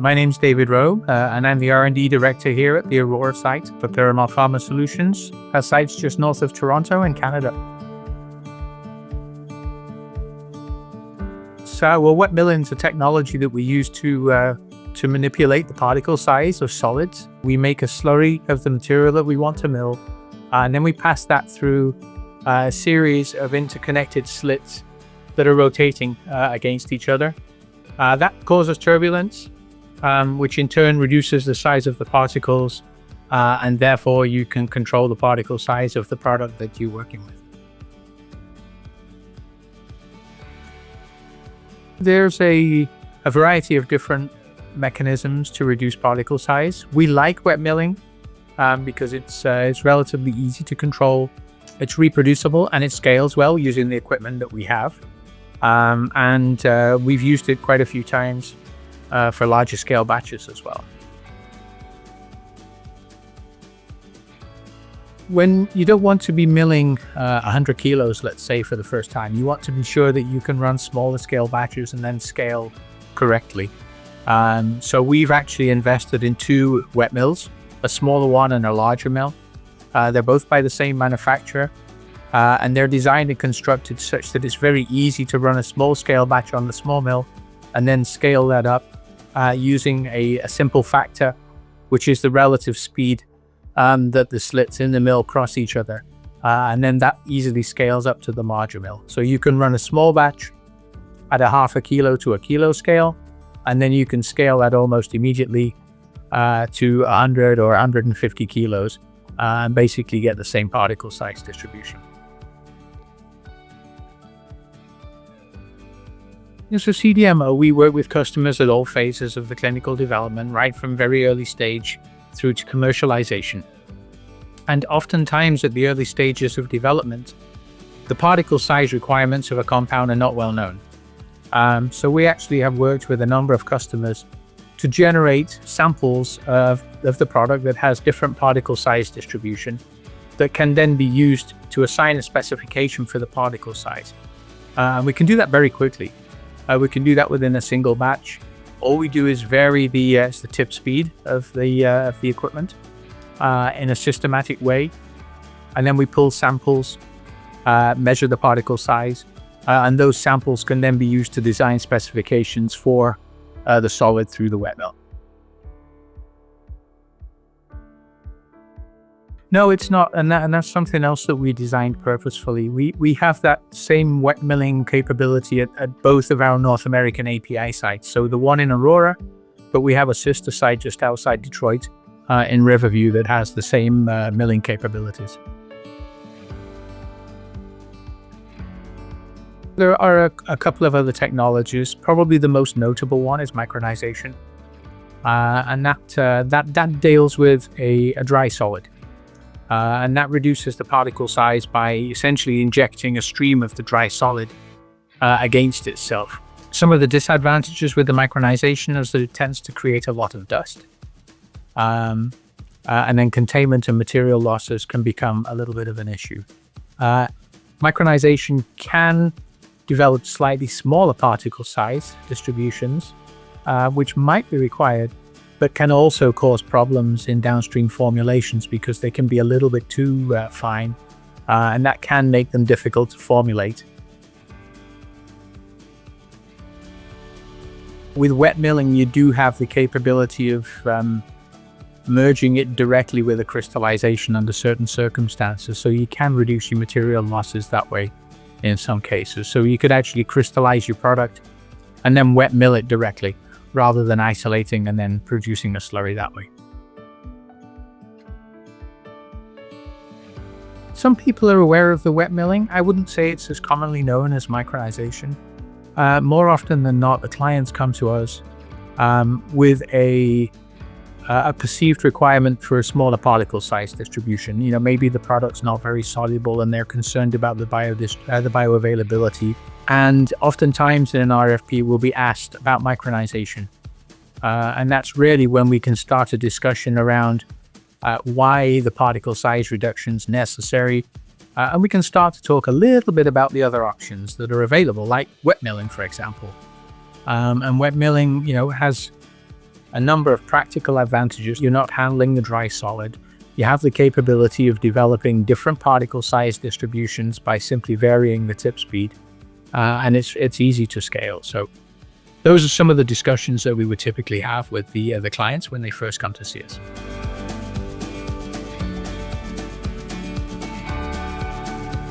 My name's David Rowe, and I'm the R&D Director here at the Aurora site for Piramal Pharma Solutions. Our site's just north of Toronto in Canada. So, wet milling is a technology that we use to manipulate the particle size of solids. We make a slurry of the material that we want to mill, and then we pass that through a series of interconnected slits that are rotating against each other. That causes turbulence, which in turn reduces the size of the particles, and therefore you can control the particle size of the product that you're working with. There's a variety of different mechanisms to reduce particle size. We like wet milling because it's relatively easy to control. It's reproducible and it scales well using the equipment that we have. And we've used it quite a few times for larger scale batches as well. When you don't want to be milling 100 kilos, let's say, for the first time, you want to be sure that you can run smaller scale batches and then scale correctly. So we've actually invested in two wet mills, a smaller one and a larger mill. They're both by the same manufacturer, and they're designed and constructed such that it's very easy to run a small scale batch on the small mill and then scale that up using a simple factor, which is the relative speed that the slits in the mill cross each other, and then that easily scales up to the larger mill. So you can run a small batch at a 0.5 kilo to a kilo scale, and then you can scale that almost immediately to 100 or 150 kilos and basically get the same particle size distribution. As a CDMO, we work with customers at all phases of the clinical development, right from very early stage through to commercialization. And oftentimes at the early stages of development, the particle size requirements of a compound are not well known. So we actually have worked with a number of customers to generate samples of the product that has different particle size distribution that can then be used to assign a specification for the particle size. We can do that very quickly. We can do that within a single batch. All we do is vary the tip speed of the equipment in a systematic way, and then we pull samples, measure the particle size, and those samples can then be used to design specifications for the solid through the wet mill. No, it's not, and that's something else that we designed purposefully. We have that same wet milling capability at both of our North American API sites. So the one in Aurora, but we have a sister site just outside Detroit in Riverview that has the same milling capabilities. There are a couple of other technologies. Probably the most notable one is micronization, and that deals with a dry solid. And that reduces the particle size by essentially injecting a stream of the dry solid against itself. Some of the disadvantages with the micronization is that it tends to create a lot of dust. And then containment and material losses can become a little bit of an issue. Micronization can develop slightly smaller particle size distributions, which might be required, but can also cause problems in downstream formulations because they can be a little bit too fine, and that can make them difficult to formulate. With wet milling, you do have the capability of merging it directly with a crystallization under certain circumstances, so you can reduce your material losses that way in some cases. So you could actually crystallize your product and then wet mill it directly, rather than isolating and then producing a slurry that way. Some people are aware of the wet milling. I wouldn't say it's as commonly known as micronization. More often than not, the clients come to us with a perceived requirement for a smaller particle size distribution. You know, maybe the product's not very soluble and they're concerned about the bioavailability. And oftentimes in an RFP, we'll be asked about micronization. And that's really when we can start a discussion around why the particle size reduction is necessary. And we can start to talk a little bit about the other options that are available, like wet milling, for example. And wet milling, has a number of practical advantages. You're not handling the dry solid. You have the capability of developing different particle size distributions by simply varying the tip speed, and it's easy to scale. So those are some of the discussions that we would typically have with the clients when they first come to see us.